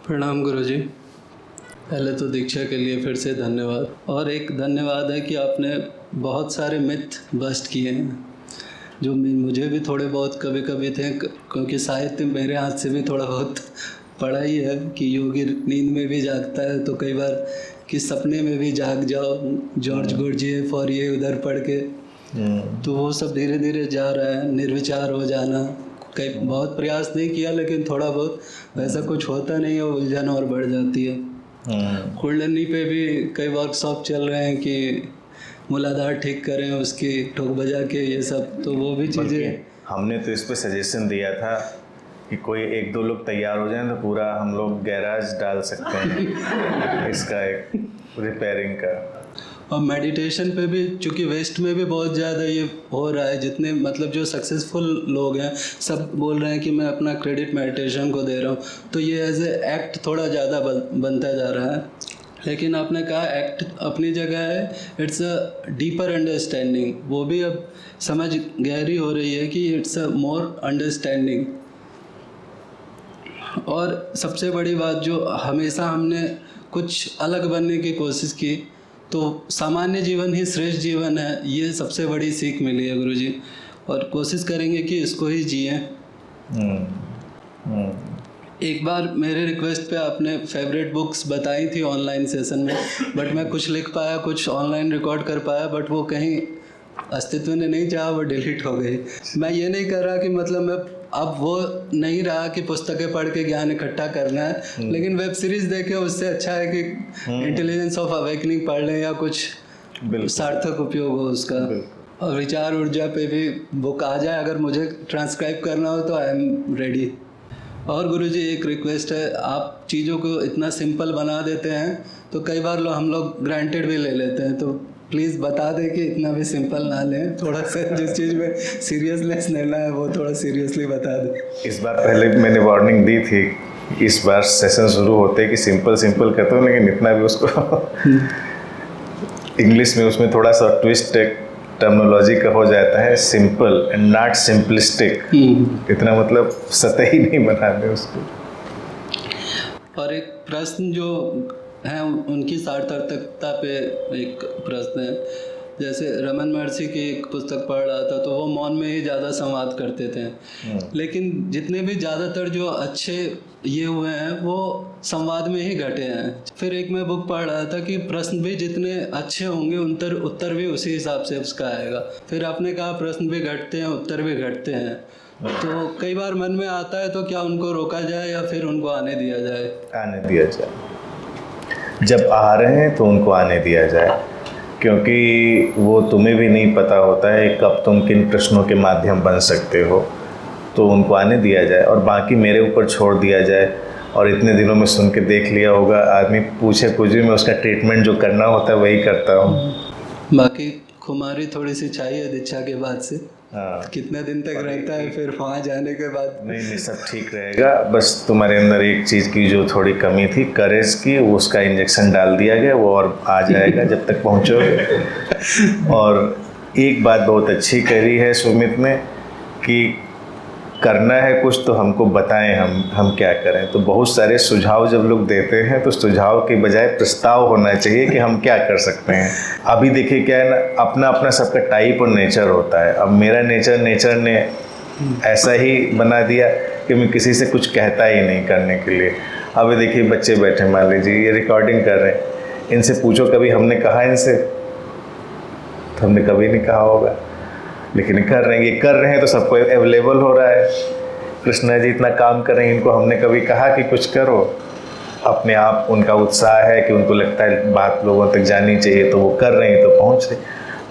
प्रणाम गुरुजी। पहले तो दीक्षा के लिए फिर से धन्यवाद, और एक धन्यवाद है कि आपने बहुत सारे मिथ बस्ट किए हैं जो मुझे भी थोड़े बहुत कभी कभी थे, क्योंकि साहित्य मेरे हाथ से भी थोड़ा बहुत पढ़ा ही है कि योगी नींद में भी जागता है, तो कई बार कि सपने में भी जाग जाओ, जॉर्ज गुरजेफ और ये उधर पढ़ के, तो वो सब धीरे धीरे जा रहा है। निर्विचार हो जाना, कई बहुत प्रयास नहीं किया लेकिन थोड़ा बहुत वैसा कुछ होता नहीं है, उलझन और बढ़ जाती है। कुंडलिनी पे भी कई वर्कशॉप चल रहे हैं कि मूलाधार ठीक करें, उसकी ठोक बजा के ये सब, तो वो भी चीज़ें हमने तो इस पे सजेशन दिया था कि कोई एक दो लोग तैयार हो जाएं तो पूरा हम लोग गैराज डाल सकते हैं इसका एक रिपेयरिंग का। और मेडिटेशन पे भी, चूँकि वेस्ट में भी बहुत ज़्यादा ये हो रहा है, जितने मतलब जो सक्सेसफुल लोग हैं सब बोल रहे हैं कि मैं अपना क्रेडिट मेडिटेशन को दे रहा हूँ, तो ये एज ए एक्ट थोड़ा ज़्यादा बनता जा रहा है। लेकिन आपने कहा एक्ट अपनी जगह है, इट्स अ डीपर अंडरस्टैंडिंग, वो भी अब समझ गहरी हो रही है कि इट्स अ मोर अंडरस्टैंडिंग। और सबसे बड़ी बात जो हमेशा हमने कुछ अलग बनने की कोशिश की, तो सामान्य जीवन ही श्रेष्ठ जीवन है, ये सबसे बड़ी सीख मिली है गुरुजी, और कोशिश करेंगे कि इसको ही जिएं। एक बार मेरे रिक्वेस्ट पे आपने फेवरेट बुक्स बताई थी ऑनलाइन सेशन में, बट मैं कुछ लिख पाया, कुछ ऑनलाइन रिकॉर्ड कर पाया, बट वो कहीं अस्तित्व ने नहीं चाहा, वो डिलीट हो गई। मैं ये नहीं कर रहा कि मतलब मैं अब वो नहीं रहा कि पुस्तकें पढ़ के ज्ञान इकट्ठा करना है, लेकिन वेब सीरीज देखे उससे अच्छा है कि इंटेलिजेंस ऑफ अवेकनिंग पढ़ लें या कुछ सार्थक उपयोग हो उसका। और विचार ऊर्जा पे भी बुक आ जाए, अगर मुझे ट्रांसक्राइब करना हो तो आई एम रेडी। और गुरुजी एक रिक्वेस्ट है, आप चीज़ों को इतना सिंपल बना देते हैं तो कई बार हम लोग ग्रांटेड भी ले लेते हैं, तो प्लीज़ बता दें कि इतना भी सिंपल ना लें, थोड़ा सा जिस चीज़ में सीरियसनेस लेना है वो थोड़ा सीरियसली बता दें। इस बार पहले मैंने वार्निंग दी थी, इस बार सेशन शुरू होते कि सिंपल सिंपल कहते हो, लेकिन इतना भी उसको इंग्लिश में उसमें थोड़ा सा ट्विस्ट टर्मिनोलॉजी का हो जाता है, सिंपल एंड नॉट सिंपलिस्टिक। इतना मतलब सतही नहीं बनाते उसको। और एक प्रश्न जो है उनकी सार्थकता पे एक प्रश्न है, जैसे रमन महर्षि की एक पुस्तक पढ़ रहा था तो वो मौन में ही ज़्यादा संवाद करते थे, लेकिन जितने भी ज़्यादातर जो अच्छे ये हुए हैं वो संवाद में ही घटे हैं। फिर एक मैं बुक पढ़ रहा था कि प्रश्न भी जितने अच्छे होंगे उत्तर भी उसी हिसाब से उसका आएगा। फिर आपने कहा प्रश्न भी घटते हैं, उत्तर भी घटते हैं, तो कई बार मन में आता है तो क्या उनको रोका जाए या फिर उनको आने दिया जाए? आने दिया जाए, जब आ रहे हैं तो उनको आने दिया जाए, क्योंकि वो तुम्हें भी नहीं पता होता है कब तुम किन प्रश्नों के माध्यम बन सकते हो, तो उनको आने दिया जाए और बाकी मेरे ऊपर छोड़ दिया जाए। और इतने दिनों में सुन के देख लिया होगा, आदमी पूछे कुछ भी, मैं उसका ट्रीटमेंट जो करना होता है वही करता हूँ। बाकी खुमारी थोड़ी सी चाहिए दीक्षा के बाद से। हाँ, कितने दिन तक रहता है फिर वहाँ जाने के बाद? नहीं, सब ठीक रहेगा, बस तुम्हारे अंदर एक चीज़ की जो थोड़ी कमी थी, करेज की, उसका इंजेक्शन डाल दिया गया, वो और आ जाएगा जब तक पहुँचोगे। और एक बात बहुत अच्छी करी है सुमित ने कि करना है कुछ तो हमको बताएं, हम क्या करें। तो बहुत सारे सुझाव जब लोग देते हैं तो सुझाव के बजाय प्रस्ताव होना चाहिए कि हम क्या कर सकते हैं। अभी देखिए क्या है ना, अपना अपना सबका टाइप और नेचर होता है। अब मेरा नेचर ने ऐसा ही बना दिया कि मैं किसी से कुछ कहता ही नहीं करने के लिए। अभी देखिए बच्चे बैठे, मान लीजिए ये रिकॉर्डिंग कर रहे हैं, इनसे पूछो कभी हमने कहा इनसे, तो हमने कभी नहीं कहा होगा, लेकिन कर रहे हैं तो सबको अवेलेबल हो रहा है। कृष्णा जी इतना काम कर रहे हैं, इनको हमने कभी कहा कि कुछ करो? अपने आप उनका उत्साह है कि उनको लगता है बात लोगों तक जानी चाहिए, तो वो कर रहे हैं, तो पहुंच रहे।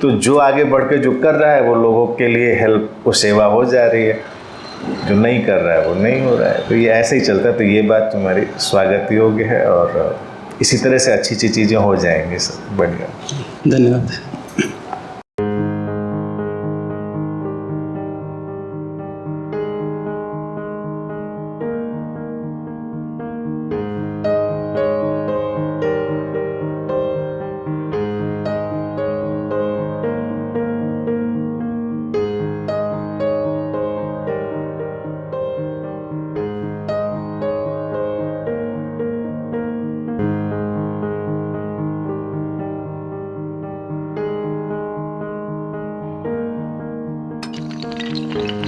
तो जो आगे बढ़ के जो कर रहा है वो लोगों के लिए हेल्प, वो सेवा हो जा रही है, जो नहीं कर रहा है वो नहीं हो रहा है। तो ये ऐसे ही चलता है। तो ये बात तुम्हारी स्वागत योग्य है और इसी तरह से अच्छी अच्छी चीज़ें हो जाएंगी। सब बढ़िया, धन्यवाद। है।